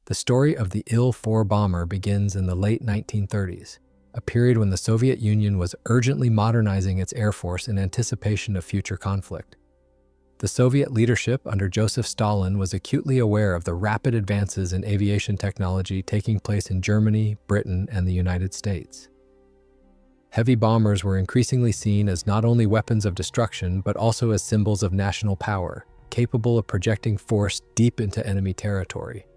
The story of the Il-4 bomber begins in the late 1930s, a period when the Soviet Union was urgently modernizing its air force in anticipation of future conflict. The Soviet leadership under Joseph Stalin was acutely aware of the rapid advances in aviation technology taking place in Germany, Britain, and the United States. Heavy bombers were increasingly seen as not only weapons of destruction but also as symbols of national power, capable of projecting force deep into enemy territory.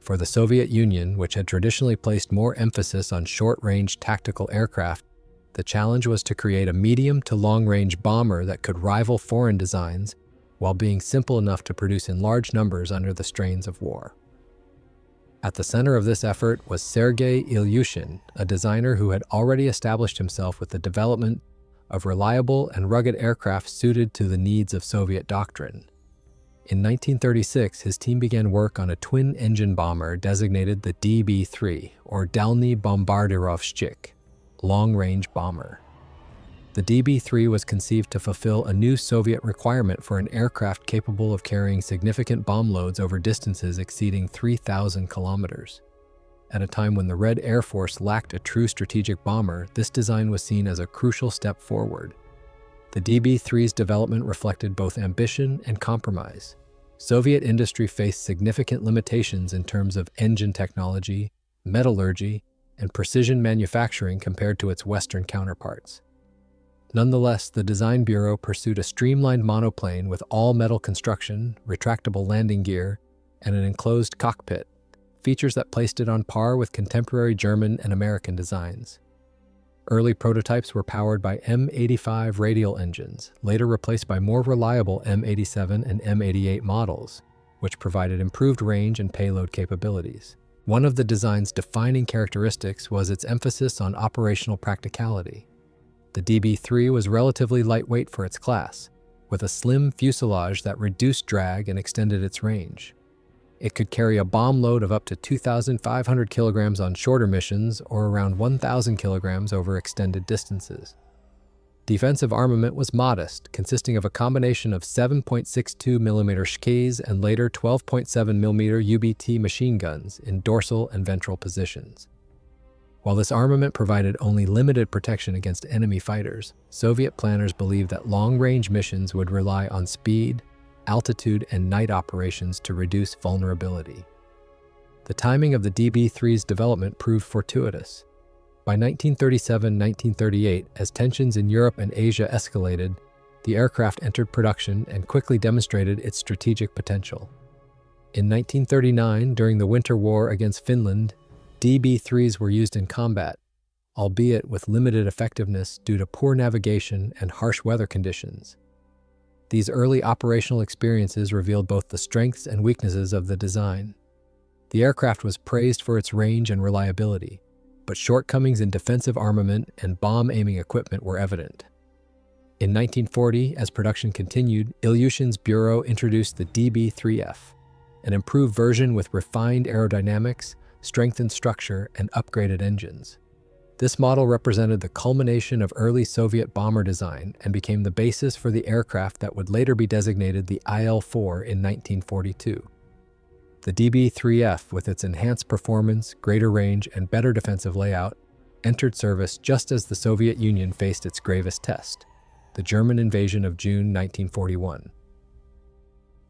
For the Soviet Union, which had traditionally placed more emphasis on short-range tactical aircraft, the challenge was to create a medium to long-range bomber that could rival foreign designs while being simple enough to produce in large numbers under the strains of war. At the center of this effort was Sergei Ilyushin, a designer who had already established himself with the development of reliable and rugged aircraft suited to the needs of Soviet doctrine. In 1936, his team began work on a twin-engine bomber designated the DB-3, or Dalny Bombardirovshchik, long-range bomber. The DB-3 was conceived to fulfill a new Soviet requirement for an aircraft capable of carrying significant bomb loads over distances exceeding 3,000 kilometers. At a time when the Red Air Force lacked a true strategic bomber, this design was seen as a crucial step forward. The DB-3's development reflected both ambition and compromise. Soviet industry faced significant limitations in terms of engine technology, metallurgy, and precision manufacturing compared to its Western counterparts. Nonetheless, the design bureau pursued a streamlined monoplane with all-metal construction, retractable landing gear, and an enclosed cockpit, features that placed it on par with contemporary German and American designs. Early prototypes were powered by M85 radial engines, later replaced by more reliable M87 and M88 models, which provided improved range and payload capabilities. One of the design's defining characteristics was its emphasis on operational practicality. The DB-3 was relatively lightweight for its class, with a slim fuselage that reduced drag and extended its range. It could carry a bomb load of up to 2,500 kilograms on shorter missions or around 1,000 kilograms over extended distances. Defensive armament was modest, consisting of a combination of 7.62 mm Shkes and later 12.7 mm UBT machine guns in dorsal and ventral positions. While this armament provided only limited protection against enemy fighters, Soviet planners believed that long-range missions would rely on speed, altitude, and night operations to reduce vulnerability. The timing of the DB-3's development proved fortuitous. By 1937-1938, as tensions in Europe and Asia escalated, the aircraft entered production and quickly demonstrated its strategic potential. In 1939, during the Winter War against Finland, DB-3s were used in combat, albeit with limited effectiveness due to poor navigation and harsh weather conditions. These early operational experiences revealed both the strengths and weaknesses of the design. The aircraft was praised for its range and reliability, but shortcomings in defensive armament and bomb-aiming equipment were evident. In 1940, as production continued, Ilyushin's bureau introduced the DB-3F, an improved version with refined aerodynamics, strengthened structure, and upgraded engines. This model represented the culmination of early Soviet bomber design and became the basis for the aircraft that would later be designated the Il-4 in 1942. The DB-3F, with its enhanced performance, greater range, and better defensive layout, entered service just as the Soviet Union faced its gravest test, the German invasion of June 1941.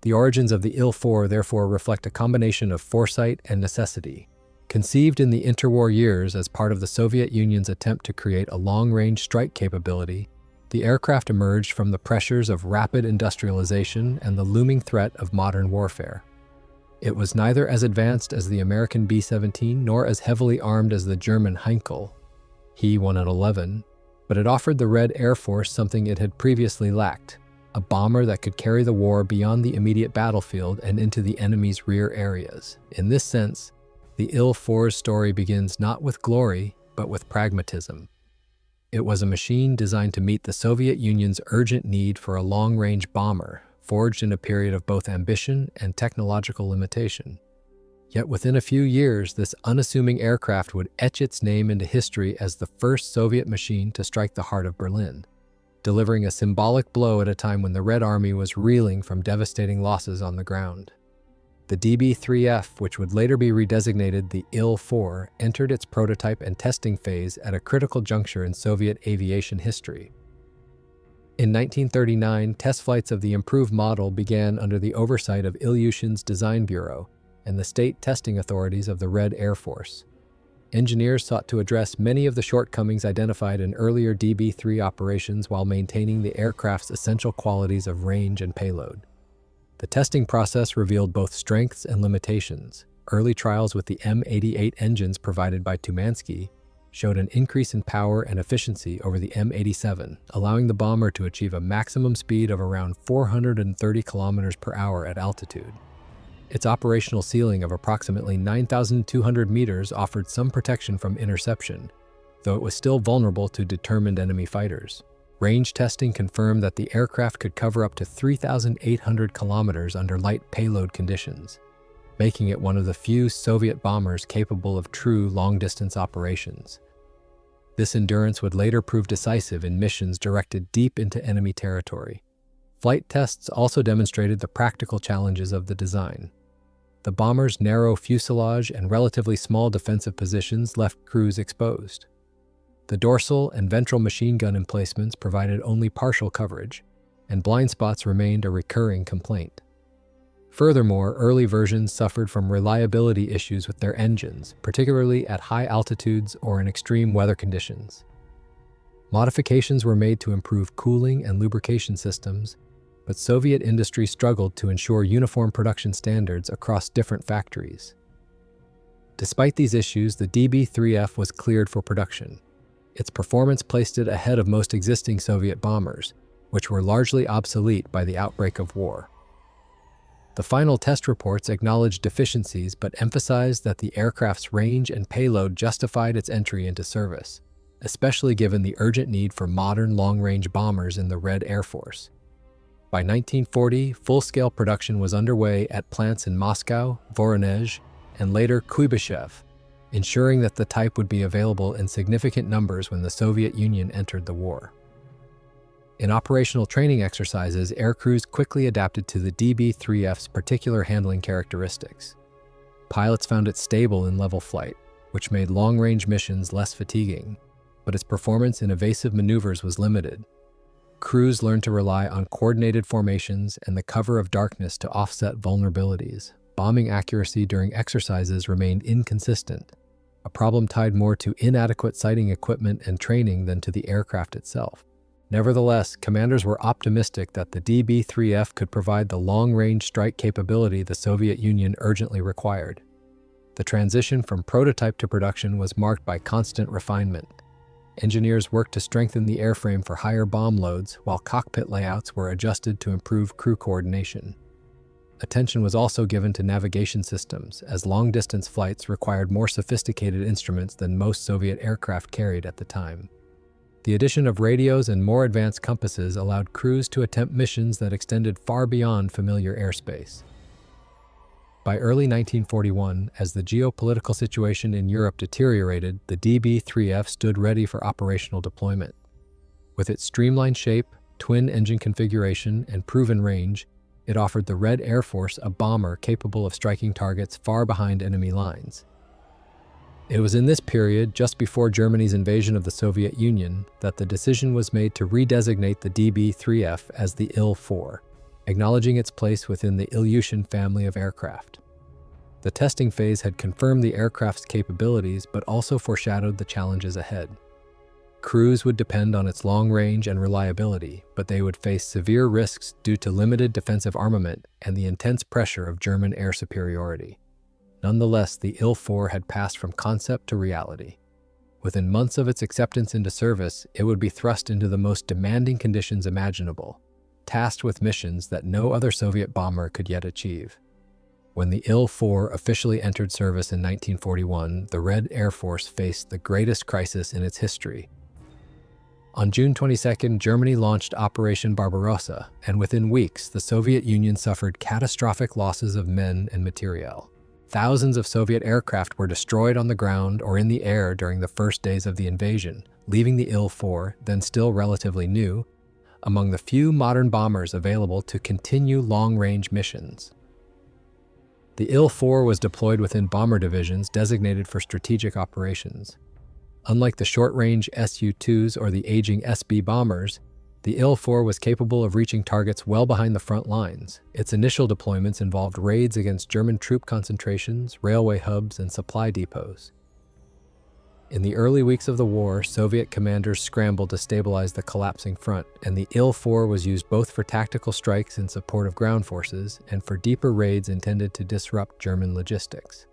The origins of the Il-4 therefore reflect a combination of foresight and necessity. Conceived in the interwar years as part of the Soviet Union's attempt to create a long-range strike capability, the aircraft emerged from the pressures of rapid industrialization and the looming threat of modern warfare. It was neither as advanced as the American B-17 nor as heavily armed as the German Heinkel, He-111, but it offered the Red Air Force something it had previously lacked, a bomber that could carry the war beyond the immediate battlefield and into the enemy's rear areas. In this sense, the Il-4's story begins not with glory, but with pragmatism. It was a machine designed to meet the Soviet Union's urgent need for a long-range bomber, forged in a period of both ambition and technological limitation. Yet within a few years, this unassuming aircraft would etch its name into history as the first Soviet machine to strike the heart of Berlin, delivering a symbolic blow at a time when the Red Army was reeling from devastating losses on the ground. The DB-3F, which would later be redesignated the Il-4, entered its prototype and testing phase at a critical juncture in Soviet aviation history. In 1939, test flights of the improved model began under the oversight of Ilyushin's Design Bureau and the state testing authorities of the Red Air Force. Engineers sought to address many of the shortcomings identified in earlier DB-3 operations while maintaining the aircraft's essential qualities of range and payload. The testing process revealed both strengths and limitations. Early trials with the M88 engines provided by Tumansky showed an increase in power and efficiency over the M87, allowing the bomber to achieve a maximum speed of around 430 km per hour at altitude. Its operational ceiling of approximately 9,200 meters offered some protection from interception, though it was still vulnerable to determined enemy fighters. Range testing confirmed that the aircraft could cover up to 3,800 kilometers under light payload conditions, making it one of the few Soviet bombers capable of true long-distance operations. This endurance would later prove decisive in missions directed deep into enemy territory. Flight tests also demonstrated the practical challenges of the design. The bomber's narrow fuselage and relatively small defensive positions left crews exposed. The dorsal and ventral machine gun emplacements provided only partial coverage, and blind spots remained a recurring complaint. Furthermore, early versions suffered from reliability issues with their engines, particularly at high altitudes or in extreme weather conditions. Modifications were made to improve cooling and lubrication systems, but Soviet industry struggled to ensure uniform production standards across different factories. Despite these issues, the DB-3F was cleared for production. Its performance placed it ahead of most existing Soviet bombers, which were largely obsolete by the outbreak of war. The final test reports acknowledged deficiencies but emphasized that the aircraft's range and payload justified its entry into service, especially given the urgent need for modern long-range bombers in the Red Air Force. By 1940, full-scale production was underway at plants in Moscow, Voronezh, and later Kuibyshev, ensuring that the type would be available in significant numbers when the Soviet Union entered the war. In operational training exercises, aircrews quickly adapted to the DB-3F's particular handling characteristics. Pilots found it stable in level flight, which made long-range missions less fatiguing, but its performance in evasive maneuvers was limited. Crews learned to rely on coordinated formations and the cover of darkness to offset vulnerabilities. Bombing accuracy during exercises remained inconsistent, a problem tied more to inadequate sighting equipment and training than to the aircraft itself. Nevertheless, commanders were optimistic that the DB-3F could provide the long-range strike capability the Soviet Union urgently required. The transition from prototype to production was marked by constant refinement. Engineers worked to strengthen the airframe for higher bomb loads, while cockpit layouts were adjusted to improve crew coordination. Attention was also given to navigation systems, as long-distance flights required more sophisticated instruments than most Soviet aircraft carried at the time. The addition of radios and more advanced compasses allowed crews to attempt missions that extended far beyond familiar airspace. By early 1941, as the geopolitical situation in Europe deteriorated, the DB-3F stood ready for operational deployment. With its streamlined shape, twin-engine configuration, and proven range, it offered the Red Air Force a bomber capable of striking targets far behind enemy lines. It was in this period, just before Germany's invasion of the Soviet Union, that the decision was made to redesignate the DB-3F as the Il-4, acknowledging its place within the Ilyushin family of aircraft. The testing phase had confirmed the aircraft's capabilities but also foreshadowed the challenges ahead. Crews would depend on its long range and reliability, but they would face severe risks due to limited defensive armament and the intense pressure of German air superiority. Nonetheless, the Il-4 had passed from concept to reality. Within months of its acceptance into service, it would be thrust into the most demanding conditions imaginable, tasked with missions that no other Soviet bomber could yet achieve. When the Il-4 officially entered service in 1941, the Red Air Force faced the greatest crisis in its history. On June 22, Germany launched Operation Barbarossa, and within weeks, the Soviet Union suffered catastrophic losses of men and materiel. Thousands of Soviet aircraft were destroyed on the ground or in the air during the first days of the invasion, leaving the Il-4, then still relatively new, among the few modern bombers available to continue long-range missions. The Il-4 was deployed within bomber divisions designated for strategic operations. Unlike the short-range Su-2s or the aging SB bombers, the Il-4 was capable of reaching targets well behind the front lines. Its initial deployments involved raids against German troop concentrations, railway hubs, and supply depots. In the early weeks of the war, Soviet commanders scrambled to stabilize the collapsing front, and the Il-4 was used both for tactical strikes in support of ground forces and for deeper raids intended to disrupt German logistics.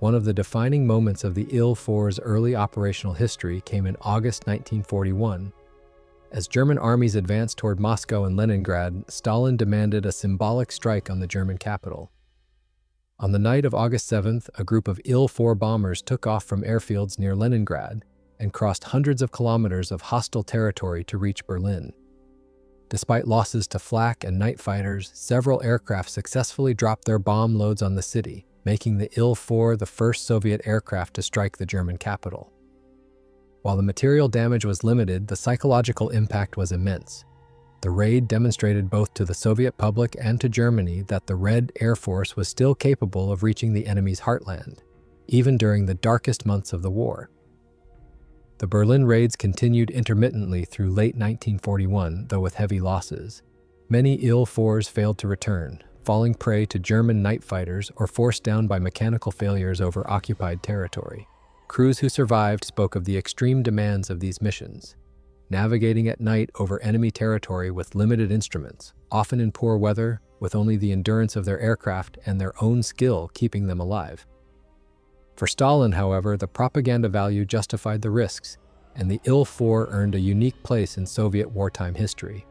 One of the defining moments of the Il-4's early operational history came in August 1941. As German armies advanced toward Moscow and Leningrad, Stalin demanded a symbolic strike on the German capital. On the night of August 7th, a group of Il-4 bombers took off from airfields near Leningrad and crossed hundreds of kilometers of hostile territory to reach Berlin. Despite losses to flak and night fighters, several aircraft successfully dropped their bomb loads on the city, making the Il-4 the first Soviet aircraft to strike the German capital. While the material damage was limited, the psychological impact was immense. The raid demonstrated both to the Soviet public and to Germany that the Red Air Force was still capable of reaching the enemy's heartland, even during the darkest months of the war. The Berlin raids continued intermittently through late 1941, though with heavy losses. Many Il-4s failed to return, falling prey to German night fighters or forced down by mechanical failures over occupied territory. Crews who survived spoke of the extreme demands of these missions, navigating at night over enemy territory with limited instruments, often in poor weather, with only the endurance of their aircraft and their own skill keeping them alive. For Stalin, however, the propaganda value justified the risks, and the Il-4 earned a unique place in Soviet wartime history.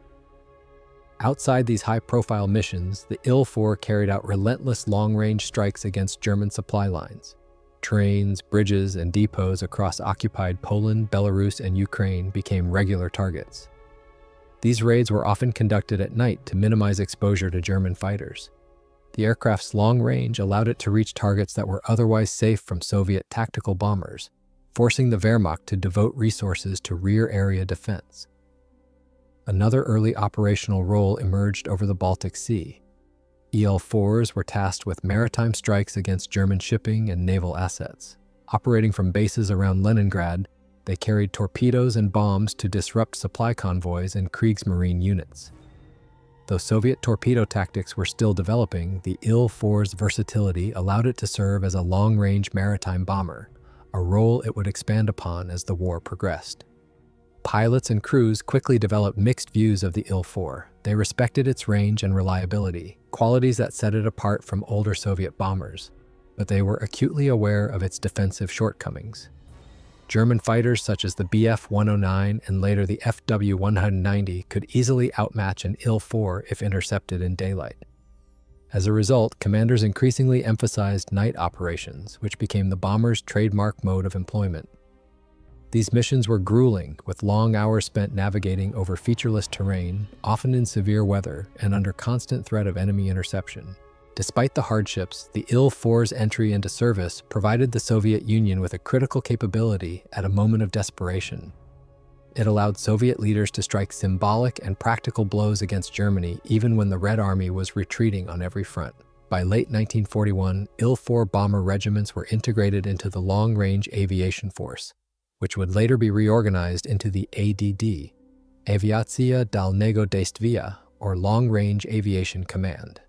Outside these high-profile missions, the Il-4 carried out relentless long-range strikes against German supply lines. Trains, bridges, and depots across occupied Poland, Belarus, and Ukraine became regular targets. These raids were often conducted at night to minimize exposure to German fighters. The aircraft's long range allowed it to reach targets that were otherwise safe from Soviet tactical bombers, forcing the Wehrmacht to devote resources to rear-area defense. Another early operational role emerged over the Baltic Sea. Il-4s were tasked with maritime strikes against German shipping and naval assets. Operating from bases around Leningrad, they carried torpedoes and bombs to disrupt supply convoys and Kriegsmarine units. Though Soviet torpedo tactics were still developing, the Il-4's versatility allowed it to serve as a long-range maritime bomber, a role it would expand upon as the war progressed. Pilots and crews quickly developed mixed views of the Il-4. They respected its range and reliability, qualities that set it apart from older Soviet bombers, but they were acutely aware of its defensive shortcomings. German fighters such as the Bf-109 and later the Fw-190 could easily outmatch an Il-4 if intercepted in daylight. As a result, commanders increasingly emphasized night operations, which became the bomber's trademark mode of employment. These missions were grueling, with long hours spent navigating over featureless terrain, often in severe weather and under constant threat of enemy interception. Despite the hardships, the Il-4's entry into service provided the Soviet Union with a critical capability at a moment of desperation. It allowed Soviet leaders to strike symbolic and practical blows against Germany even when the Red Army was retreating on every front. By late 1941, Il-4 bomber regiments were integrated into the Long-Range Aviation Force, which would later be reorganized into the ADD, Aviacja Dalnego Действia, or Long-Range Aviation Command.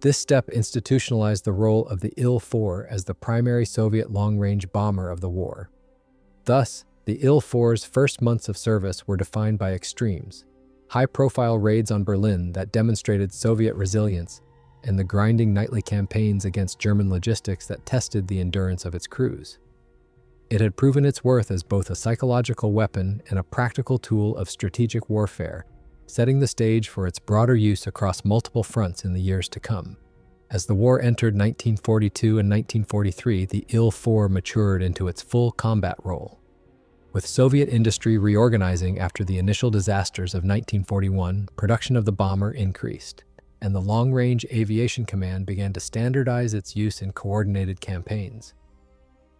This step institutionalized the role of the Il-4 as the primary Soviet long-range bomber of the war. Thus, the Il-4's first months of service were defined by extremes: high-profile raids on Berlin that demonstrated Soviet resilience, and the grinding nightly campaigns against German logistics that tested the endurance of its crews. It had proven its worth as both a psychological weapon and a practical tool of strategic warfare, setting the stage for its broader use across multiple fronts in the years to come. As the war entered 1942 and 1943, the Il-4 matured into its full combat role. With Soviet industry reorganizing after the initial disasters of 1941, production of the bomber increased, and the Long-Range Aviation Command began to standardize its use in coordinated campaigns.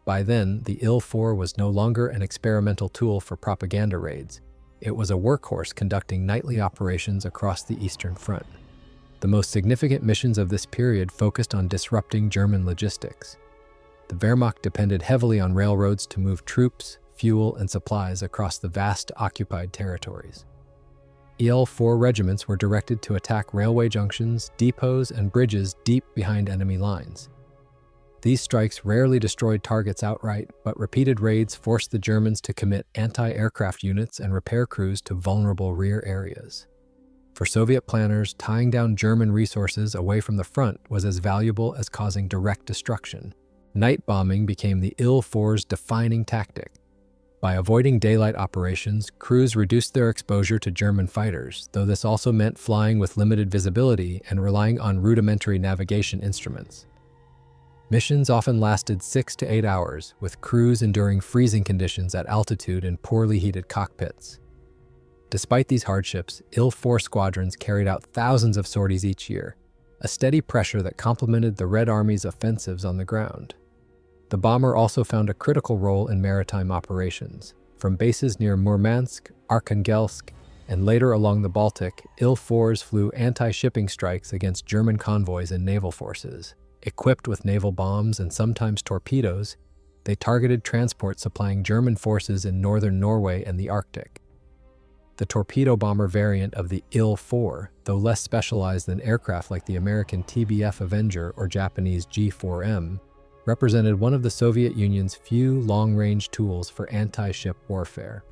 By then, the Il-4 was no longer an experimental tool for propaganda raids. It was a workhorse conducting nightly operations across the Eastern Front. The most significant missions of this period focused on disrupting German logistics. The Wehrmacht depended heavily on railroads to move troops, fuel, and supplies across the vast occupied territories. Il-4 regiments were directed to attack railway junctions, depots, and bridges deep behind enemy lines. These strikes rarely destroyed targets outright, but repeated raids forced the Germans to commit anti-aircraft units and repair crews to vulnerable rear areas. For Soviet planners, tying down German resources away from the front was as valuable as causing direct destruction. Night bombing became the Il-4's defining tactic. By avoiding daylight operations, crews reduced their exposure to German fighters, though this also meant flying with limited visibility and relying on rudimentary navigation instruments. Missions often lasted 6 to 8 hours, with crews enduring freezing conditions at altitude in poorly heated cockpits. Despite these hardships, Il-4 squadrons carried out thousands of sorties each year, a steady pressure that complemented the Red Army's offensives on the ground. The bomber also found a critical role in maritime operations. From bases near Murmansk, Arkhangelsk, and later along the Baltic, Il-4s flew anti-shipping strikes against German convoys and naval forces. Equipped with naval bombs and sometimes torpedoes, they targeted transport supplying German forces in northern Norway and the Arctic. The torpedo bomber variant of the Il-4, though less specialized than aircraft like the American TBF Avenger or Japanese G4M, represented one of the Soviet Union's few long-range tools for anti-ship warfare.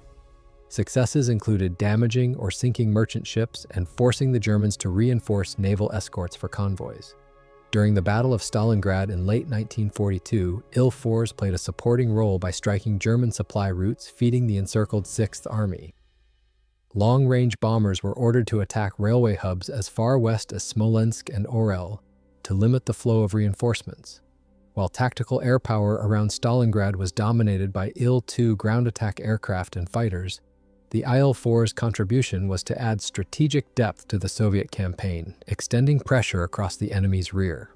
Successes included damaging or sinking merchant ships and forcing the Germans to reinforce naval escorts for convoys. During the Battle of Stalingrad in late 1942, Il-4s played a supporting role by striking German supply routes feeding the encircled 6th Army. Long-range bombers were ordered to attack railway hubs as far west as Smolensk and Orel to limit the flow of reinforcements. While tactical air power around Stalingrad was dominated by Il-2 ground attack aircraft and fighters, the Il-4's contribution was to add strategic depth to the Soviet campaign, extending pressure across the enemy's rear.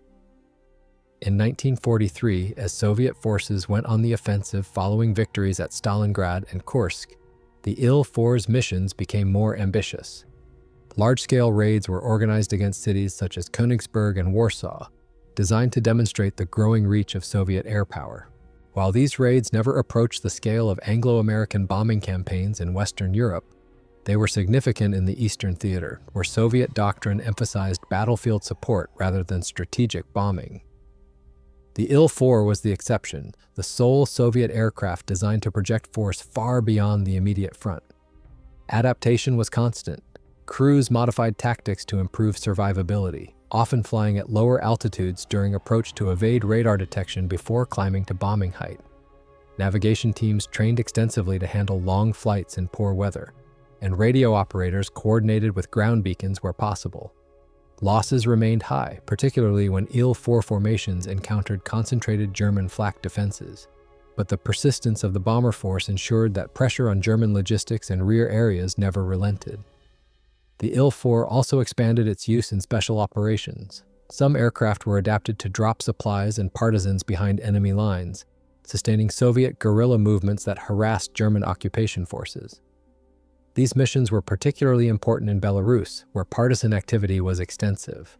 In 1943, as Soviet forces went on the offensive following victories at Stalingrad and Kursk, the Il-4's missions became more ambitious. Large-scale raids were organized against cities such as Königsberg and Warsaw, designed to demonstrate the growing reach of Soviet air power. While these raids never approached the scale of Anglo-American bombing campaigns in Western Europe, they were significant in the Eastern Theater, where Soviet doctrine emphasized battlefield support rather than strategic bombing. The Il-4 was the exception, the sole Soviet aircraft designed to project force far beyond the immediate front. Adaptation was constant. Crews modified tactics to improve survivability, often flying at lower altitudes during approach to evade radar detection before climbing to bombing height. Navigation teams trained extensively to handle long flights in poor weather, and radio operators coordinated with ground beacons where possible. Losses remained high, particularly when Il-4 formations encountered concentrated German flak defenses, but the persistence of the bomber force ensured that pressure on German logistics and rear areas never relented. The Il-4 also expanded its use in special operations. Some aircraft were adapted to drop supplies and partisans behind enemy lines, sustaining Soviet guerrilla movements that harassed German occupation forces. These missions were particularly important in Belarus, where partisan activity was extensive.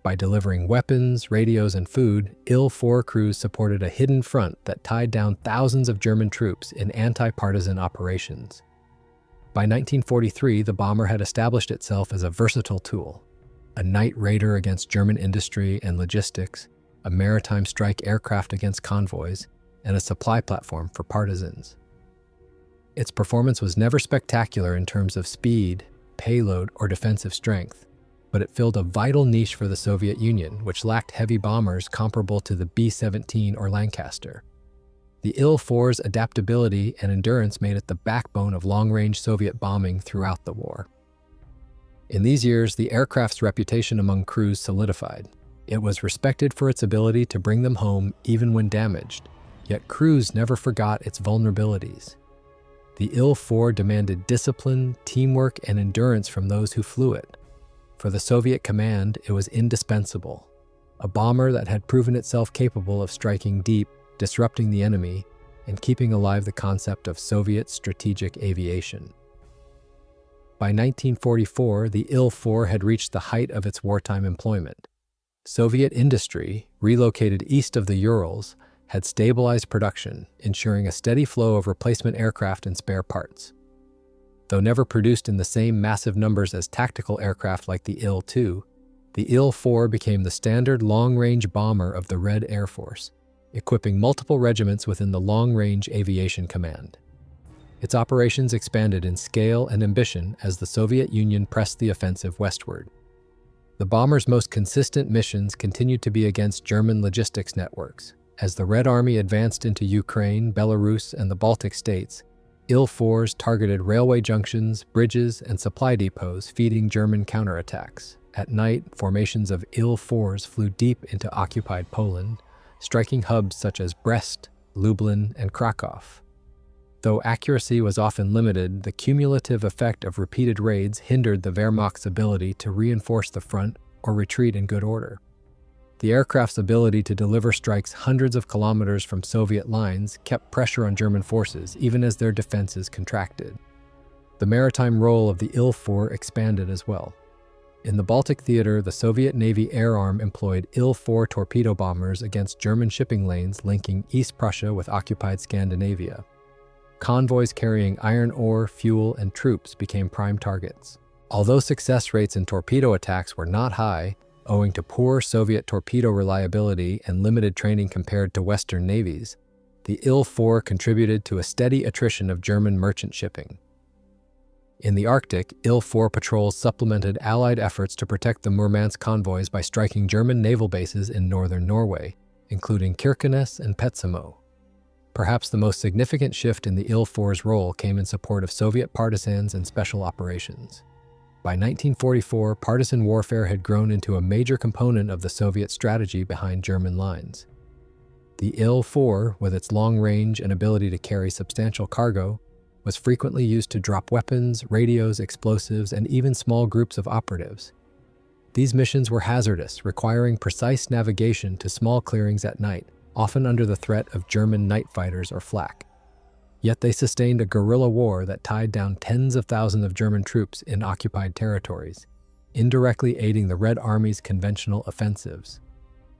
By delivering weapons, radios, and food, Il-4 crews supported a hidden front that tied down thousands of German troops in anti-partisan operations. By 1943, the bomber had established itself as a versatile tool, a night raider against German industry and logistics, a maritime strike aircraft against convoys, and a supply platform for partisans. Its performance was never spectacular in terms of speed, payload, or defensive strength, but it filled a vital niche for the Soviet Union, which lacked heavy bombers comparable to the B-17 or Lancaster. The Il-4's adaptability and endurance made it the backbone of long-range Soviet bombing throughout the war. In these years, the aircraft's reputation among crews solidified. It was respected for its ability to bring them home even when damaged, yet crews never forgot its vulnerabilities. The Il-4 demanded discipline, teamwork, and endurance from those who flew it. For the Soviet command, it was indispensable. A bomber that had proven itself capable of striking deep, disrupting the enemy, and keeping alive the concept of Soviet strategic aviation. By 1944, the Il-4 had reached the height of its wartime employment. Soviet industry, relocated east of the Urals, had stabilized production, ensuring a steady flow of replacement aircraft and spare parts. Though never produced in the same massive numbers as tactical aircraft like the Il-2, the Il-4 became the standard long-range bomber of the Red Air Force, equipping multiple regiments within the Long Range Aviation Command. Its operations expanded in scale and ambition as the Soviet Union pressed the offensive westward. The bomber's most consistent missions continued to be against German logistics networks. As the Red Army advanced into Ukraine, Belarus, and the Baltic states, Il-4s targeted railway junctions, bridges, and supply depots, feeding German counterattacks. At night, formations of Il-4s flew deep into occupied Poland, striking hubs such as Brest, Lublin, and Krakow. Though accuracy was often limited, the cumulative effect of repeated raids hindered the Wehrmacht's ability to reinforce the front or retreat in good order. The aircraft's ability to deliver strikes hundreds of kilometers from Soviet lines kept pressure on German forces, even as their defenses contracted. The maritime role of the Il-4 expanded as well. In the Baltic theater, the Soviet Navy Air Arm employed Il-4 torpedo bombers against German shipping lanes linking East Prussia with occupied Scandinavia. Convoys carrying iron ore, fuel, and troops became prime targets. Although success rates in torpedo attacks were not high, owing to poor Soviet torpedo reliability and limited training compared to Western navies, the Il-4 contributed to a steady attrition of German merchant shipping. In the Arctic, Il-4 patrols supplemented Allied efforts to protect the Murmansk convoys by striking German naval bases in northern Norway, including Kirkenes and Petsamo. Perhaps the most significant shift in the Il-4's role came in support of Soviet partisans and special operations. By 1944, partisan warfare had grown into a major component of the Soviet strategy behind German lines. The Il-4, with its long range and ability to carry substantial cargo, was frequently used to drop weapons, radios, explosives, and even small groups of operatives. These missions were hazardous, requiring precise navigation to small clearings at night, often under the threat of German night fighters or flak. Yet they sustained a guerrilla war that tied down tens of thousands of German troops in occupied territories, indirectly aiding the Red Army's conventional offensives.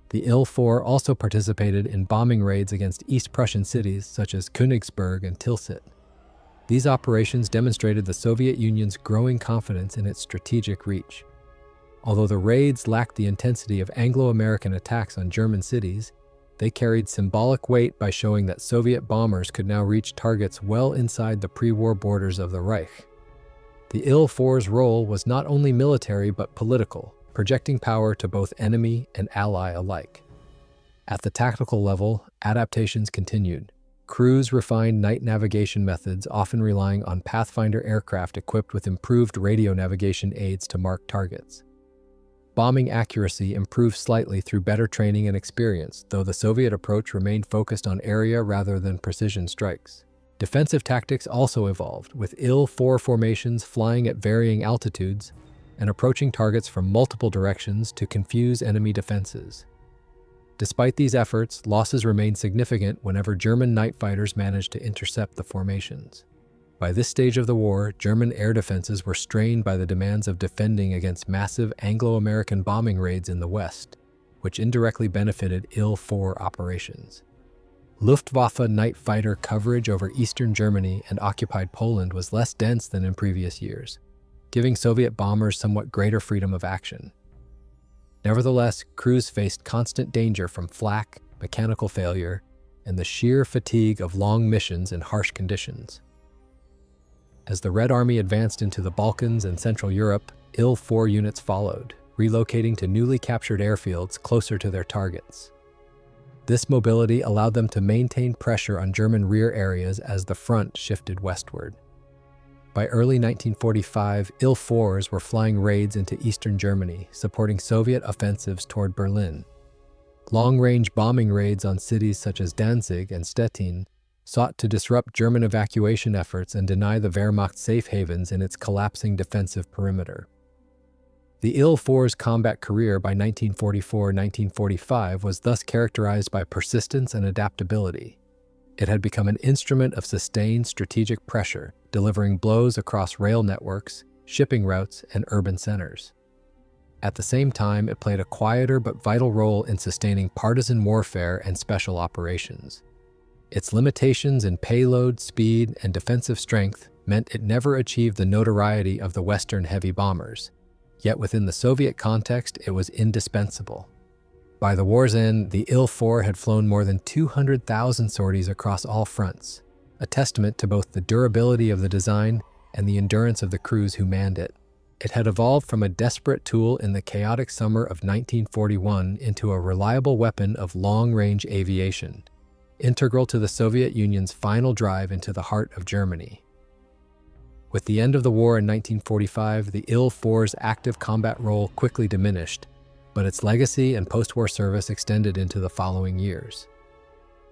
The Il-4 also participated in bombing raids against East Prussian cities such as Königsberg and Tilsit. These operations demonstrated the Soviet Union's growing confidence in its strategic reach. Although the raids lacked the intensity of Anglo-American attacks on German cities, they carried symbolic weight by showing that Soviet bombers could now reach targets well inside the pre-war borders of the Reich. The Il-4's role was not only military but political, projecting power to both enemy and ally alike. At the tactical level, adaptations continued. Crews refined night navigation methods, often relying on Pathfinder aircraft equipped with improved radio navigation aids to mark targets. Bombing accuracy improved slightly through better training and experience, though the Soviet approach remained focused on area rather than precision strikes. Defensive tactics also evolved, with Il-4 formations flying at varying altitudes and approaching targets from multiple directions to confuse enemy defenses. Despite these efforts, losses remained significant whenever German night fighters managed to intercept the formations. By this stage of the war, German air defenses were strained by the demands of defending against massive Anglo-American bombing raids in the West, which indirectly benefited Il-4 operations. Luftwaffe night fighter coverage over eastern Germany and occupied Poland was less dense than in previous years, giving Soviet bombers somewhat greater freedom of action. Nevertheless, crews faced constant danger from flak, mechanical failure, and the sheer fatigue of long missions in harsh conditions. As the Red Army advanced into the Balkans and Central Europe, Il-4 units followed, relocating to newly captured airfields closer to their targets. This mobility allowed them to maintain pressure on German rear areas as the front shifted westward. By early 1945, Il-4s were flying raids into eastern Germany, supporting Soviet offensives toward Berlin. Long-range bombing raids on cities such as Danzig and Stettin sought to disrupt German evacuation efforts and deny the Wehrmacht safe havens in its collapsing defensive perimeter. The Il-4's combat career by 1944-1945 was thus characterized by persistence and adaptability. It had become an instrument of sustained strategic pressure, delivering blows across rail networks, shipping routes, and urban centers. At the same time, it played a quieter but vital role in sustaining partisan warfare and special operations. Its limitations in payload, speed, and defensive strength meant it never achieved the notoriety of the Western heavy bombers. Yet within the Soviet context, it was indispensable. By the war's end, the Il-4 had flown more than 200,000 sorties across all fronts, a testament to both the durability of the design and the endurance of the crews who manned it. It had evolved from a desperate tool in the chaotic summer of 1941 into a reliable weapon of long-range aviation, integral to the Soviet Union's final drive into the heart of Germany. With the end of the war in 1945, the Il-4's active combat role quickly diminished, but its legacy and post-war service extended into the following years.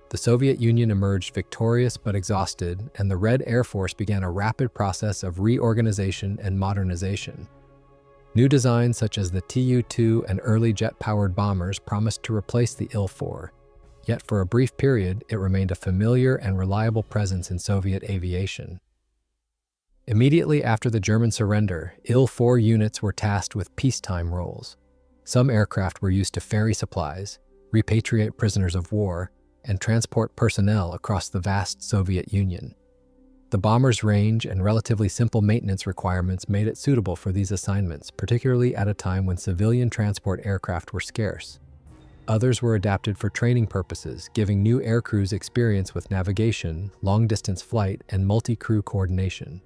The Soviet Union emerged victorious but exhausted, and the Red Air Force began a rapid process of reorganization and modernization. New designs such as the Tu-2 and early jet-powered bombers promised to replace the Il-4, yet for a brief period it remained a familiar and reliable presence in Soviet aviation. Immediately after the German surrender, Il-4 units were tasked with peacetime roles. Some aircraft were used to ferry supplies, repatriate prisoners of war, and transport personnel across the vast Soviet Union. The bomber's range and relatively simple maintenance requirements made it suitable for these assignments, particularly at a time when civilian transport aircraft were scarce. Others were adapted for training purposes, giving new aircrews experience with navigation, long-distance flight, and multi-crew coordination.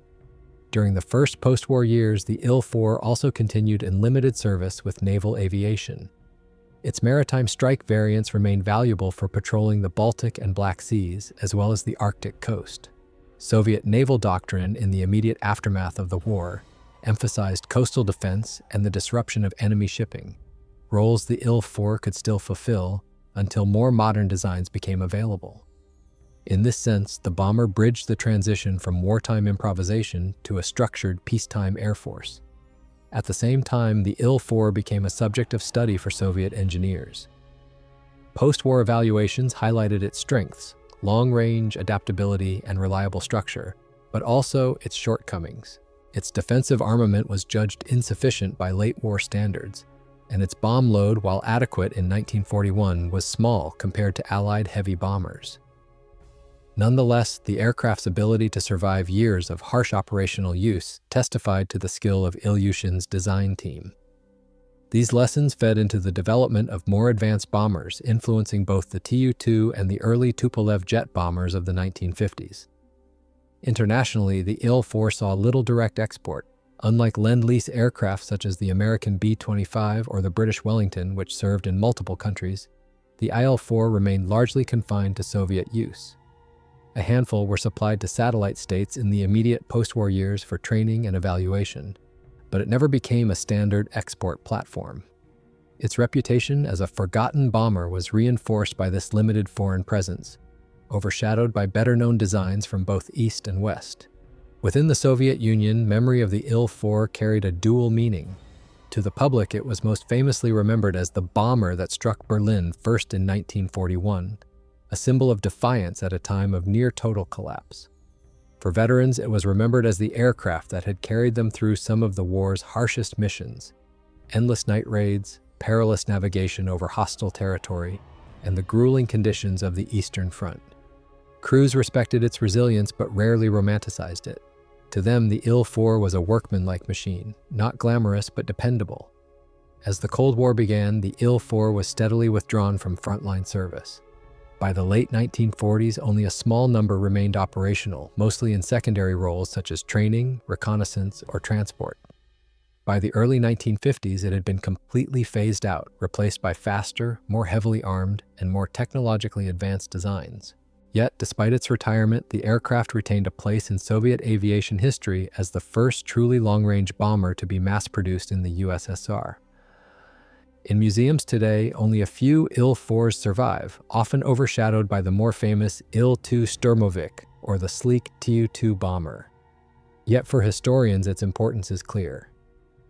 During the first post-war years, the Il-4 also continued in limited service with naval aviation. Its maritime strike variants remained valuable for patrolling the Baltic and Black Seas, as well as the Arctic coast. Soviet naval doctrine in the immediate aftermath of the war emphasized coastal defense and the disruption of enemy shipping, roles the Il-4 could still fulfill until more modern designs became available. In this sense, the bomber bridged the transition from wartime improvisation to a structured peacetime air force. At the same time, the Il-4 became a subject of study for Soviet engineers. Post-war evaluations highlighted its strengths, long-range adaptability, and reliable structure, but also its shortcomings. Its defensive armament was judged insufficient by late-war standards, and its bomb load, while adequate in 1941, was small compared to Allied heavy bombers. Nonetheless, the aircraft's ability to survive years of harsh operational use testified to the skill of Ilyushin's design team. These lessons fed into the development of more advanced bombers, influencing both the Tu-2 and the early Tupolev jet bombers of the 1950s. Internationally, the Il-4 saw little direct export. Unlike Lend-Lease aircraft such as the American B-25 or the British Wellington, which served in multiple countries, the Il-4 remained largely confined to Soviet use. A handful were supplied to satellite states in the immediate post-war years for training and evaluation, but it never became a standard export platform. Its reputation as a forgotten bomber was reinforced by this limited foreign presence, overshadowed by better-known designs from both East and West. Within the Soviet Union, memory of the Il-4 carried a dual meaning. To the public, it was most famously remembered as the bomber that struck Berlin first in 1941, a symbol of defiance at a time of near-total collapse. For veterans, it was remembered as the aircraft that had carried them through some of the war's harshest missions: endless night raids, perilous navigation over hostile territory, and the grueling conditions of the Eastern Front. Crews respected its resilience but rarely romanticized it. To them, the Il-4 was a workmanlike machine, not glamorous but dependable. As the Cold War began, the Il-4 was steadily withdrawn from frontline service. By the late 1940s, only a small number remained operational, mostly in secondary roles such as training, reconnaissance, or transport. By the early 1950s, it had been completely phased out, replaced by faster, more heavily armed, and more technologically advanced designs. Yet, despite its retirement, the aircraft retained a place in Soviet aviation history as the first truly long-range bomber to be mass-produced in the USSR. In museums today, only a few Il-4s survive, often overshadowed by the more famous Il-2 Sturmovik, or the sleek Tu-2 bomber. Yet for historians, its importance is clear.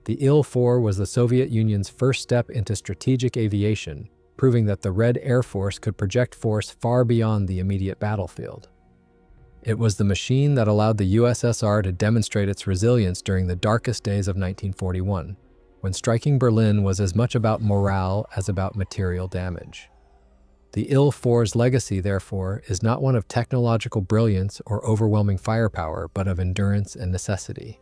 The Il-4 was the Soviet Union's first step into strategic aviation, proving that the Red Air Force could project force far beyond the immediate battlefield. It was the machine that allowed the USSR to demonstrate its resilience during the darkest days of 1941, when striking Berlin was as much about morale as about material damage. The Il-4's legacy, therefore, is not one of technological brilliance or overwhelming firepower, but of endurance and necessity.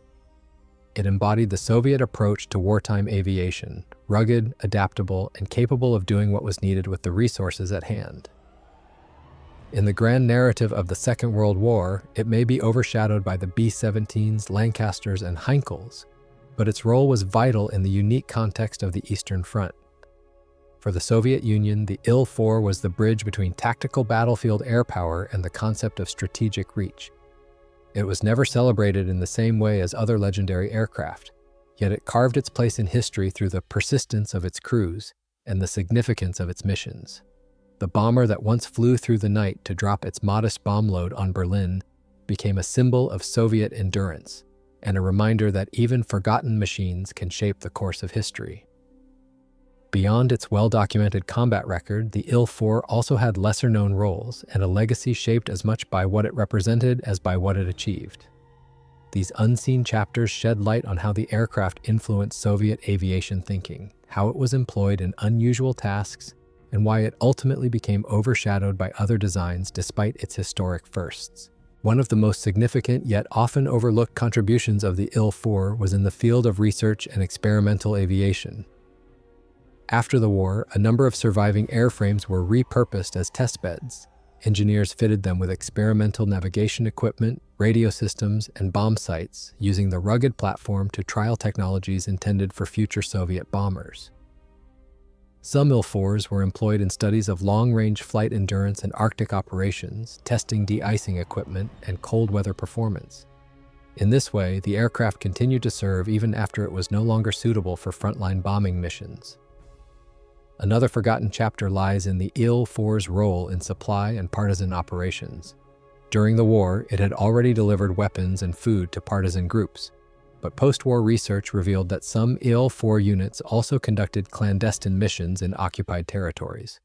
It embodied the Soviet approach to wartime aviation, rugged, adaptable, and capable of doing what was needed with the resources at hand. In the grand narrative of the Second World War, it may be overshadowed by the B-17s, Lancasters, and Heinkels, but its role was vital in the unique context of the Eastern Front. For the Soviet Union, the Il-4 was the bridge between tactical battlefield air power and the concept of strategic reach. It was never celebrated in the same way as other legendary aircraft, yet it carved its place in history through the persistence of its crews and the significance of its missions. The bomber that once flew through the night to drop its modest bomb load on Berlin became a symbol of Soviet endurance and a reminder that even forgotten machines can shape the course of history. Beyond its well-documented combat record, the Il-4 also had lesser-known roles and a legacy shaped as much by what it represented as by what it achieved. These unseen chapters shed light on how the aircraft influenced Soviet aviation thinking, how it was employed in unusual tasks, and why it ultimately became overshadowed by other designs despite its historic firsts. One of the most significant yet often overlooked contributions of the Il-4 was in the field of research and experimental aviation. After the war, a number of surviving airframes were repurposed as testbeds. Engineers fitted them with experimental navigation equipment, radio systems, and bomb sights, using the rugged platform to trial technologies intended for future Soviet bombers. Some Il-4s were employed in studies of long-range flight endurance and Arctic operations, testing de-icing equipment and cold weather performance. In this way, the aircraft continued to serve even after it was no longer suitable for frontline bombing missions. Another forgotten chapter lies in the Il-4's role in supply and partisan operations. During the war, it had already delivered weapons and food to partisan groups, but post-war research revealed that some Il-4 units also conducted clandestine missions in occupied territories.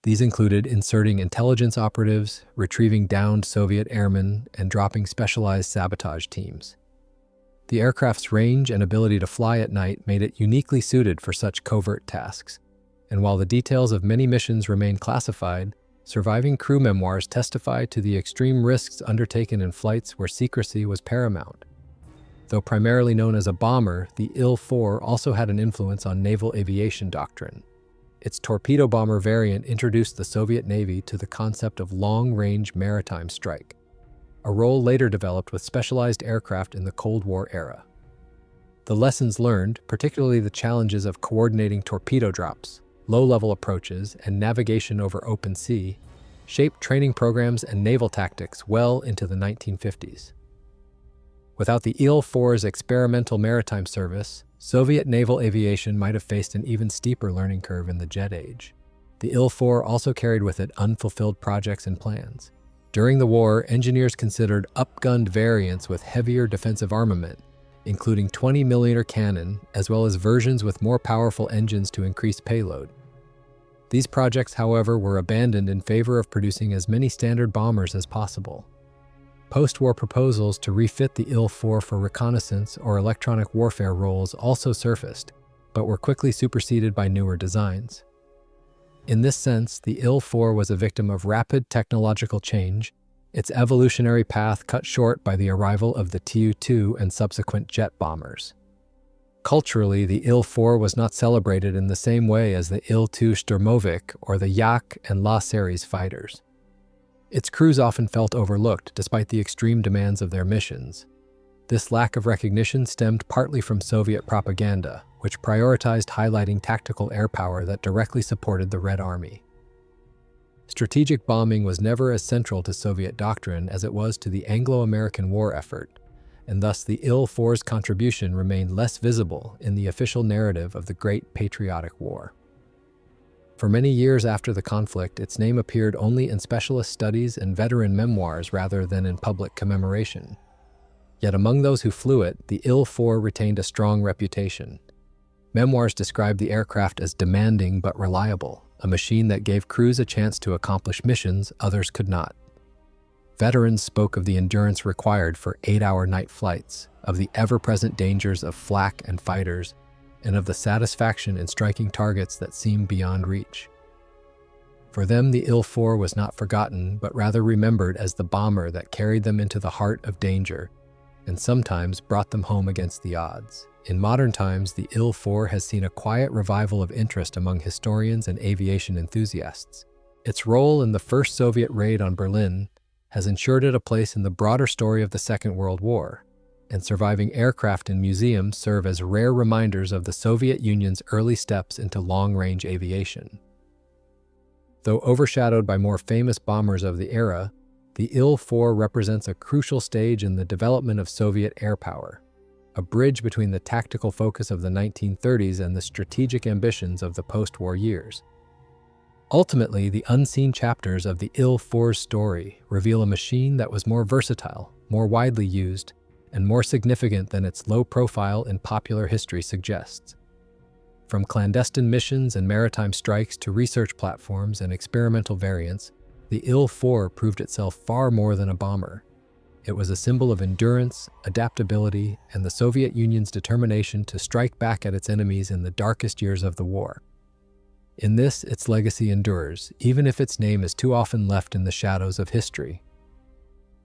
These included inserting intelligence operatives, retrieving downed Soviet airmen, and dropping specialized sabotage teams. The aircraft's range and ability to fly at night made it uniquely suited for such covert tasks. And while the details of many missions remain classified, surviving crew memoirs testify to the extreme risks undertaken in flights where secrecy was paramount. Though primarily known as a bomber, the Il-4 also had an influence on naval aviation doctrine. Its torpedo bomber variant introduced the Soviet Navy to the concept of long-range maritime strike, a role later developed with specialized aircraft in the Cold War era. The lessons learned, particularly the challenges of coordinating torpedo drops, low-level approaches, and navigation over open sea, shaped training programs and naval tactics well into the 1950s. Without the Il-4's experimental maritime service, Soviet naval aviation might have faced an even steeper learning curve in the jet age. The Il-4 also carried with it unfulfilled projects and plans. During the war, engineers considered upgunned variants with heavier defensive armament, including 20mm cannon, as well as versions with more powerful engines to increase payload. These projects, however, were abandoned in favor of producing as many standard bombers as possible. Post-war proposals to refit the Il-4 for reconnaissance or electronic warfare roles also surfaced, but were quickly superseded by newer designs. In this sense, the Il-4 was a victim of rapid technological change, its evolutionary path cut short by the arrival of the Tu-2 and subsequent jet bombers. Culturally, the Il-4 was not celebrated in the same way as the Il-2 Sturmovik or the Yak and La series fighters. Its crews often felt overlooked despite the extreme demands of their missions. This lack of recognition stemmed partly from Soviet propaganda, which prioritized highlighting tactical air power that directly supported the Red Army. Strategic bombing was never as central to Soviet doctrine as it was to the Anglo-American war effort, and thus the Il-4's contribution remained less visible in the official narrative of the Great Patriotic War. For many years after the conflict, its name appeared only in specialist studies and veteran memoirs rather than in public commemoration. Yet among those who flew it, the Il-4 retained a strong reputation. Memoirs described the aircraft as demanding but reliable, a machine that gave crews a chance to accomplish missions others could not. veterans spoke of the endurance required for 8-hour night flights, of the ever-present dangers of flak and fighters, and of the satisfaction in striking targets that seemed beyond reach. For them, the Il-4 was not forgotten, but rather remembered as the bomber that carried them into the heart of danger, and sometimes brought them home against the odds. In modern times, the Il-4 has seen a quiet revival of interest among historians and aviation enthusiasts. Its role in the first Soviet raid on Berlin has ensured it a place in the broader story of the Second World War, and surviving aircraft in museums serve as rare reminders of the Soviet Union's early steps into long-range aviation. Though overshadowed by more famous bombers of the era, the Il-4 represents a crucial stage in the development of Soviet air power, a bridge between the tactical focus of the 1930s and the strategic ambitions of the post-war years. Ultimately, the unseen chapters of the Il-4's story reveal a machine that was more versatile, more widely used, and more significant than its low profile in popular history suggests. From clandestine missions and maritime strikes to research platforms and experimental variants, the Il-4 proved itself far more than a bomber. It was a symbol of endurance, adaptability, and the Soviet Union's determination to strike back at its enemies in the darkest years of the war. In this, its legacy endures, even if its name is too often left in the shadows of history.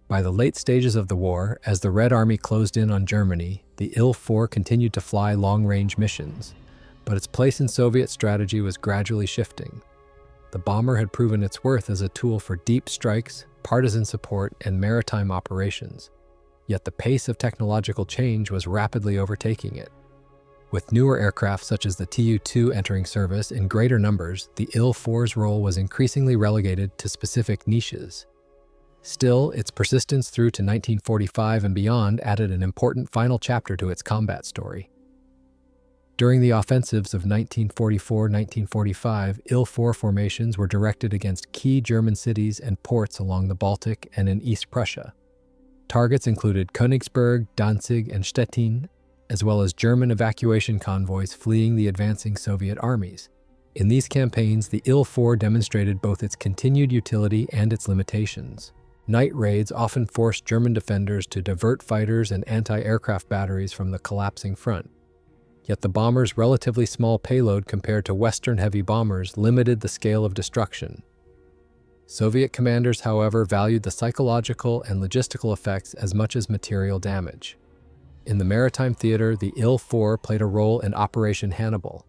By the late stages of the war, as the Red Army closed in on Germany, the Il-4 continued to fly long-range missions, but its place in Soviet strategy was gradually shifting. The bomber had proven its worth as a tool for deep strikes, partisan support, and maritime operations, yet the pace of technological change was rapidly overtaking it. With newer aircraft such as the Tu-2 entering service in greater numbers, the Il-4's role was increasingly relegated to specific niches. Still, its persistence through to 1945 and beyond added an important final chapter to its combat story. During the offensives of 1944-1945, Il-4 formations were directed against key German cities and ports along the Baltic and in East Prussia. Targets included Königsberg, Danzig, and Stettin, as well as German evacuation convoys fleeing the advancing Soviet armies. In these campaigns, the Il-4 demonstrated both its continued utility and its limitations. Night raids often forced German defenders to divert fighters and anti-aircraft batteries from the collapsing front. Yet the bomber's relatively small payload compared to Western heavy bombers limited the scale of destruction. Soviet commanders, however, valued the psychological and logistical effects as much as material damage. In the maritime theater, the Il-4 played a role in Operation Hannibal,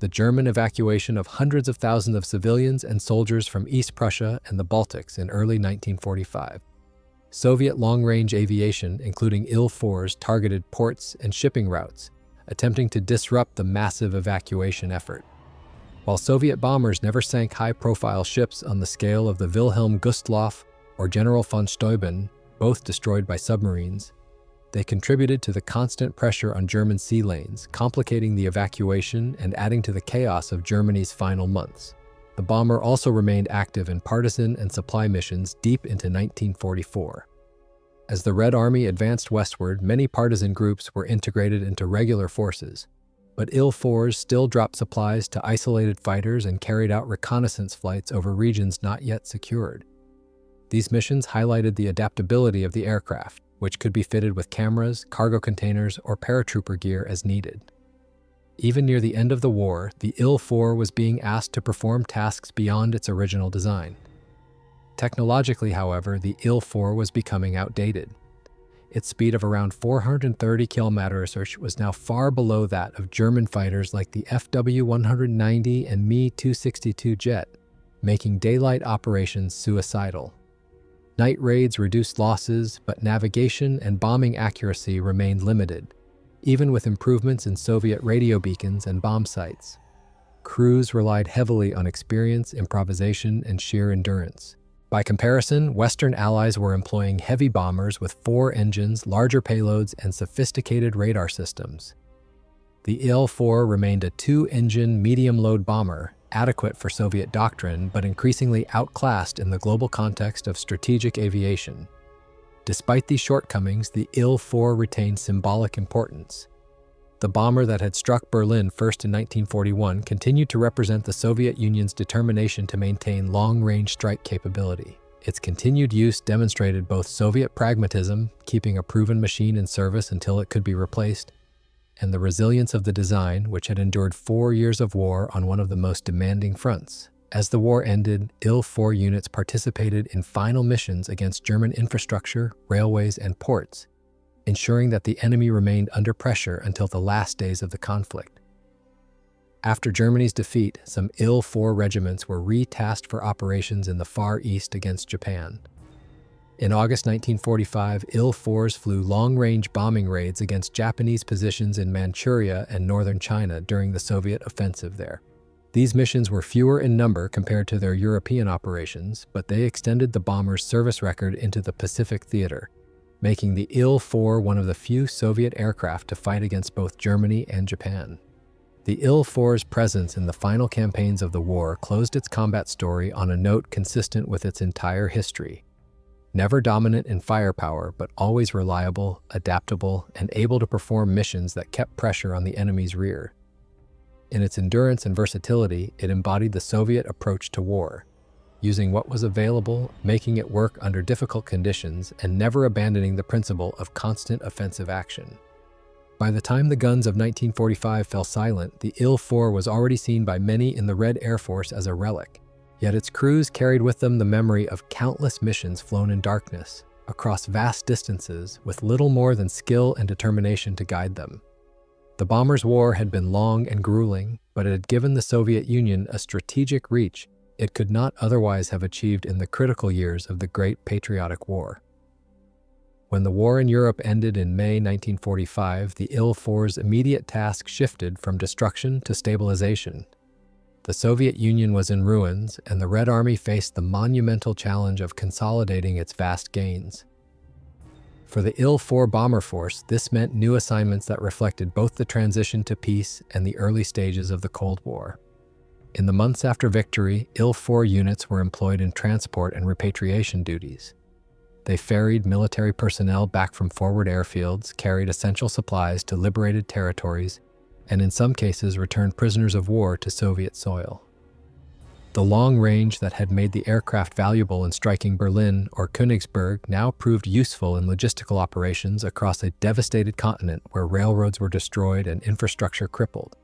the German evacuation of hundreds of thousands of civilians and soldiers from East Prussia and the Baltics in early 1945. Soviet long-range aviation, including Il-4s, targeted ports and shipping routes, attempting to disrupt the massive evacuation effort. While Soviet bombers never sank high-profile ships on the scale of the Wilhelm Gustloff or General von Steuben, both destroyed by submarines, they contributed to the constant pressure on German sea lanes, complicating the evacuation and adding to the chaos of Germany's final months. The bomber also remained active in partisan and supply missions deep into 1944. As the Red Army advanced westward, many partisan groups were integrated into regular forces, but Il-4s still dropped supplies to isolated fighters and carried out reconnaissance flights over regions not yet secured. These missions highlighted the adaptability of the aircraft, which could be fitted with cameras, cargo containers, or paratrooper gear as needed. Even near the end of the war, the Il-4 was being asked to perform tasks beyond its original design. Technologically, however, the Il-4 was becoming outdated. Its speed of around 430 km/h was now far below that of German fighters like the FW-190 and Me-262 jet, making daylight operations suicidal. Night raids reduced losses, but navigation and bombing accuracy remained limited, even with improvements in Soviet radio beacons and bomb sites. Crews relied heavily on experience, improvisation, and sheer endurance. By comparison, Western allies were employing heavy bombers with 4 engines, larger payloads, and sophisticated radar systems. The Il-4 remained a 2-engine, medium-load bomber, adequate for Soviet doctrine, but increasingly outclassed in the global context of strategic aviation. Despite these shortcomings, the Il-4 retained symbolic importance. The bomber that had struck Berlin first in 1941 continued to represent the Soviet Union's determination to maintain long-range strike capability. Its continued use demonstrated both Soviet pragmatism, keeping a proven machine in service until it could be replaced, and the resilience of the design, which had endured 4 years of war on one of the most demanding fronts. As the war ended, Il-4 units participated in final missions against German infrastructure, railways, and ports, ensuring that the enemy remained under pressure until the last days of the conflict. After Germany's defeat, some Il-4 regiments were retasked for operations in the Far East against Japan. In August 1945, Il-4s flew long-range bombing raids against Japanese positions in Manchuria and northern China during the Soviet offensive there. These missions were fewer in number compared to their European operations, but they extended the bombers' service record into the Pacific theater, making the Il-4 one of the few Soviet aircraft to fight against both Germany and Japan. The Il-4's presence in the final campaigns of the war closed its combat story on a note consistent with its entire history. Never dominant in firepower, but always reliable, adaptable, and able to perform missions that kept pressure on the enemy's rear. In its endurance and versatility, it embodied the Soviet approach to war, using what was available, making it work under difficult conditions, and never abandoning the principle of constant offensive action. By the time the guns of 1945 fell silent, the Il-4 was already seen by many in the Red Air Force as a relic, yet its crews carried with them the memory of countless missions flown in darkness, across vast distances, with little more than skill and determination to guide them. The bombers' war had been long and grueling, but it had given the Soviet Union a strategic reach it could not otherwise have achieved in the critical years of the Great Patriotic War. When the war in Europe ended in May 1945, the Il-4's immediate task shifted from destruction to stabilization. The Soviet Union was in ruins, and the Red Army faced the monumental challenge of consolidating its vast gains. For the Il-4 bomber force, this meant new assignments that reflected both the transition to peace and the early stages of the Cold War. In the months after victory, Il-4 units were employed in transport and repatriation duties. They ferried military personnel back from forward airfields, carried essential supplies to liberated territories, and in some cases returned prisoners of war to Soviet soil. The long range that had made the aircraft valuable in striking Berlin or Königsberg now proved useful in logistical operations across a devastated continent where railroads were destroyed and infrastructure crippled.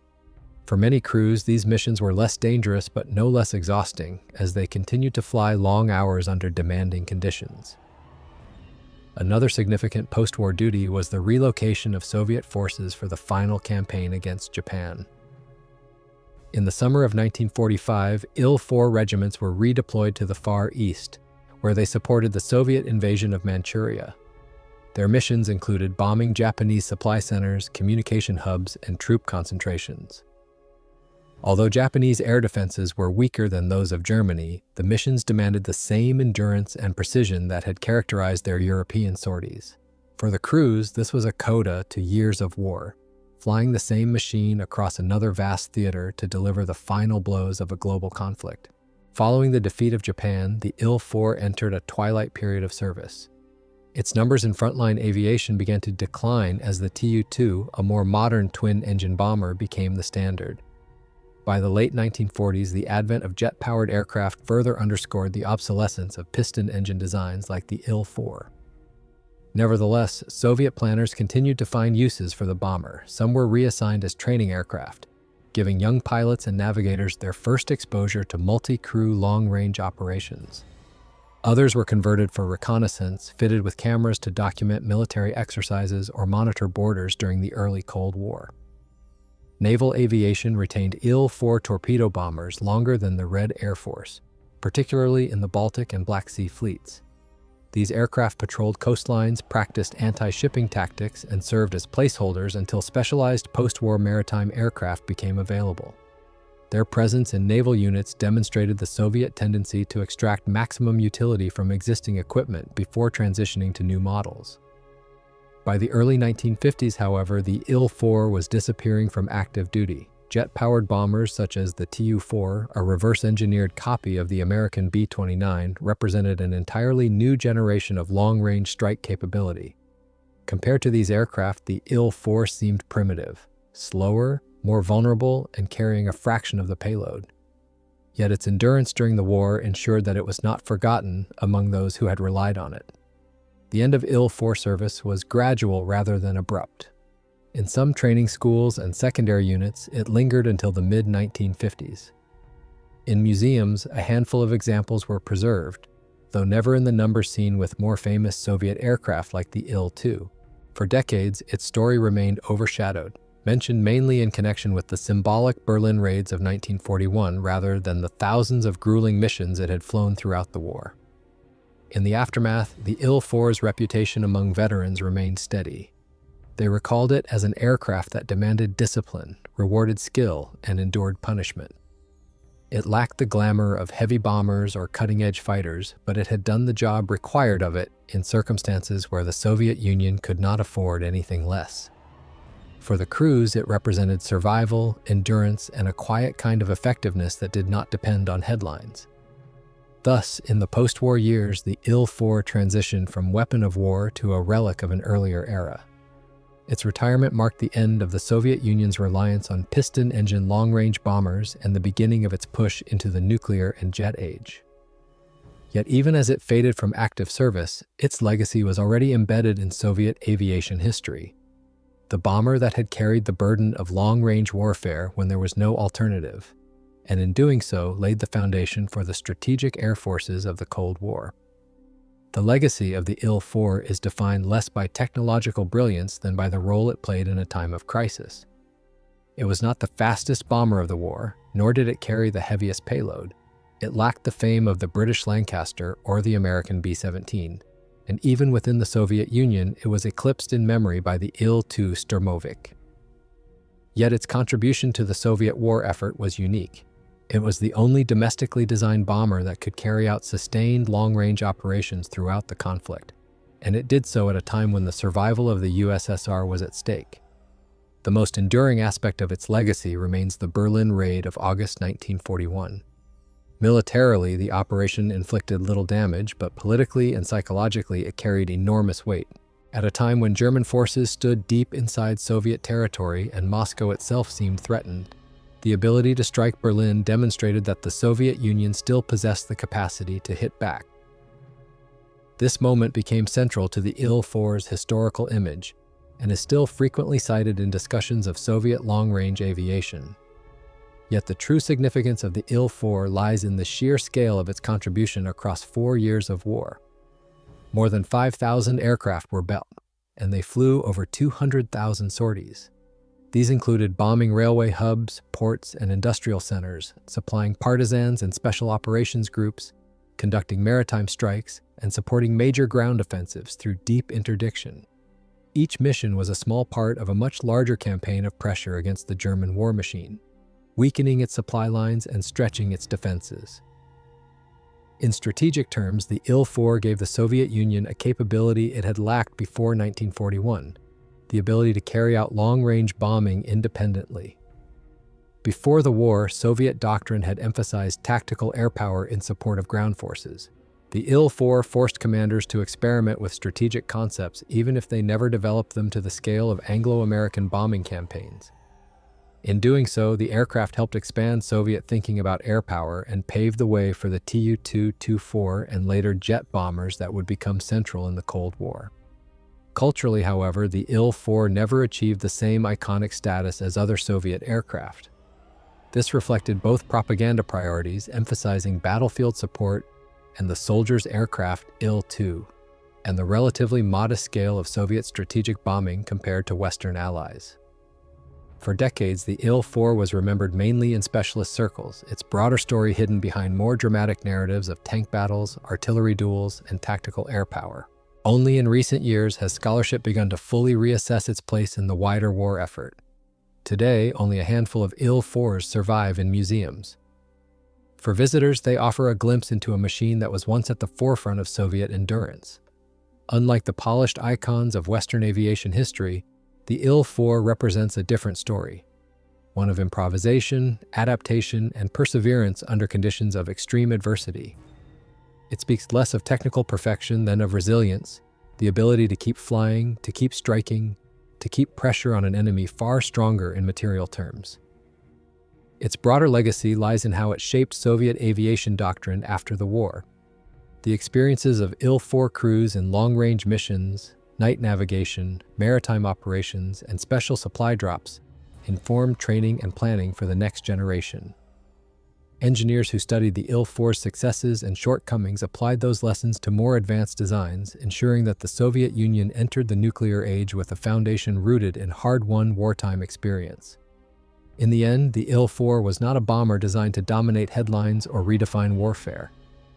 For many crews, these missions were less dangerous but no less exhausting, as they continued to fly long hours under demanding conditions. Another significant post-war duty was the relocation of Soviet forces for the final campaign against Japan. In the summer of 1945, Il-4 regiments were redeployed to the Far East, where they supported the Soviet invasion of Manchuria. Their missions included bombing Japanese supply centers, communication hubs, and troop concentrations. Although Japanese air defenses were weaker than those of Germany, the missions demanded the same endurance and precision that had characterized their European sorties. For the crews, this was a coda to years of war, flying the same machine across another vast theater to deliver the final blows of a global conflict. Following the defeat of Japan, the Il-4 entered a twilight period of service. Its numbers in frontline aviation began to decline as the Tu-2, a more modern twin-engine bomber, became the standard. By the late 1940s, the advent of jet-powered aircraft further underscored the obsolescence of piston engine designs like the Il-4. Nevertheless, Soviet planners continued to find uses for the bomber. Some were reassigned as training aircraft, giving young pilots and navigators their first exposure to multi-crew long-range operations. Others were converted for reconnaissance, fitted with cameras to document military exercises or monitor borders during the early Cold War. Naval aviation retained Il-4 torpedo bombers longer than the Red Air Force, particularly in the Baltic and Black Sea fleets. These aircraft patrolled coastlines, practiced anti-shipping tactics, and served as placeholders until specialized post-war maritime aircraft became available. Their presence in naval units demonstrated the Soviet tendency to extract maximum utility from existing equipment before transitioning to new models. By the early 1950s, however, the Il-4 was disappearing from active duty. Jet-powered bombers such as the Tu-4, a reverse-engineered copy of the American B-29, represented an entirely new generation of long-range strike capability. Compared to these aircraft, the Il-4 seemed primitive, slower, more vulnerable, and carrying a fraction of the payload. Yet its endurance during the war ensured that it was not forgotten among those who had relied on it. The end of Il-4 service was gradual rather than abrupt. In some training schools and secondary units, it lingered until the mid-1950s. In museums, a handful of examples were preserved, though never in the number seen with more famous Soviet aircraft like the Il-2. For decades, its story remained overshadowed, mentioned mainly in connection with the symbolic Berlin raids of 1941 rather than the thousands of grueling missions it had flown throughout the war. In the aftermath, the Il-4's reputation among veterans remained steady. They recalled it as an aircraft that demanded discipline, rewarded skill, and endured punishment. It lacked the glamour of heavy bombers or cutting-edge fighters, but it had done the job required of it in circumstances where the Soviet Union could not afford anything less. For the crews, it represented survival, endurance, and a quiet kind of effectiveness that did not depend on headlines. Thus, in the post-war years, the Il-4 transitioned from weapon of war to a relic of an earlier era. Its retirement marked the end of the Soviet Union's reliance on piston-engine long-range bombers and the beginning of its push into the nuclear and jet age. Yet even as it faded from active service, its legacy was already embedded in Soviet aviation history. The bomber that had carried the burden of long-range warfare when there was no alternative, and in doing so laid the foundation for the strategic air forces of the Cold War. The legacy of the Il-4 is defined less by technological brilliance than by the role it played in a time of crisis. It was not the fastest bomber of the war, nor did it carry the heaviest payload. It lacked the fame of the British Lancaster or the American B-17, and even within the Soviet Union, it was eclipsed in memory by the Il-2 Sturmovik. Yet its contribution to the Soviet war effort was unique. It was the only domestically designed bomber that could carry out sustained long-range operations throughout the conflict, and it did so at a time when the survival of the USSR was at stake. The most enduring aspect of its legacy remains the Berlin raid of August 1941. Militarily, the operation inflicted little damage, but politically and psychologically it carried enormous weight. At a time when German forces stood deep inside Soviet territory and Moscow itself seemed threatened, the ability to strike Berlin demonstrated that the Soviet Union still possessed the capacity to hit back. This moment became central to the Il-4's historical image and is still frequently cited in discussions of Soviet long-range aviation. Yet the true significance of the Il-4 lies in the sheer scale of its contribution across 4 years of war. More than 5,000 aircraft were built, and they flew over 200,000 sorties. These included bombing railway hubs, ports, and industrial centers, supplying partisans and special operations groups, conducting maritime strikes, and supporting major ground offensives through deep interdiction. Each mission was a small part of a much larger campaign of pressure against the German war machine, weakening its supply lines and stretching its defenses. In strategic terms, the Il-4 gave the Soviet Union a capability it had lacked before 1941. The ability to carry out long-range bombing independently. Before the war, Soviet doctrine had emphasized tactical air power in support of ground forces. The Il-4 forced commanders to experiment with strategic concepts even if they never developed them to the scale of Anglo-American bombing campaigns. In doing so, the aircraft helped expand Soviet thinking about air power and paved the way for the Tu-2, Tu-4, and later jet bombers that would become central in the Cold War. Culturally, however, the Il-4 never achieved the same iconic status as other Soviet aircraft. This reflected both propaganda priorities, emphasizing battlefield support, and the soldier's aircraft Il-2, and the relatively modest scale of Soviet strategic bombing compared to Western allies. For decades, the Il-4 was remembered mainly in specialist circles, its broader story hidden behind more dramatic narratives of tank battles, artillery duels, and tactical air power. Only in recent years has scholarship begun to fully reassess its place in the wider war effort. Today, only a handful of Il-4s survive in museums. For visitors, they offer a glimpse into a machine that was once at the forefront of Soviet endurance. Unlike the polished icons of Western aviation history, the Il-4 represents a different story, one of improvisation, adaptation, and perseverance under conditions of extreme adversity. It speaks less of technical perfection than of resilience, the ability to keep flying, to keep striking, to keep pressure on an enemy far stronger in material terms. Its broader legacy lies in how it shaped Soviet aviation doctrine after the war. The experiences of Il-4 crews in long-range missions, night navigation, maritime operations, and special supply drops informed training and planning for the next generation. Engineers who studied the Il-4's successes and shortcomings applied those lessons to more advanced designs, ensuring that the Soviet Union entered the nuclear age with a foundation rooted in hard-won wartime experience. In the end, the Il-4 was not a bomber designed to dominate headlines or redefine warfare.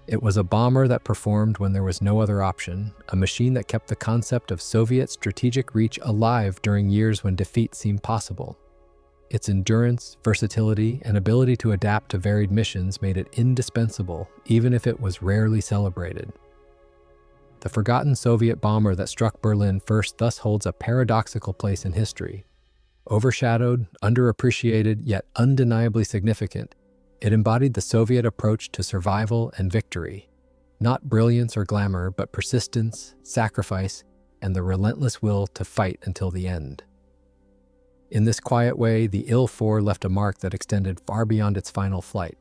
It was a bomber that performed when there was no other option, a machine that kept the concept of Soviet strategic reach alive during years when defeat seemed possible. Its endurance, versatility, and ability to adapt to varied missions made it indispensable, even if it was rarely celebrated. The forgotten Soviet bomber that struck Berlin first thus holds a paradoxical place in history. Overshadowed, underappreciated, yet undeniably significant, it embodied the Soviet approach to survival and victory. Not brilliance or glamour, but persistence, sacrifice, and the relentless will to fight until the end. In this quiet way, the Il-4 left a mark that extended far beyond its final flight.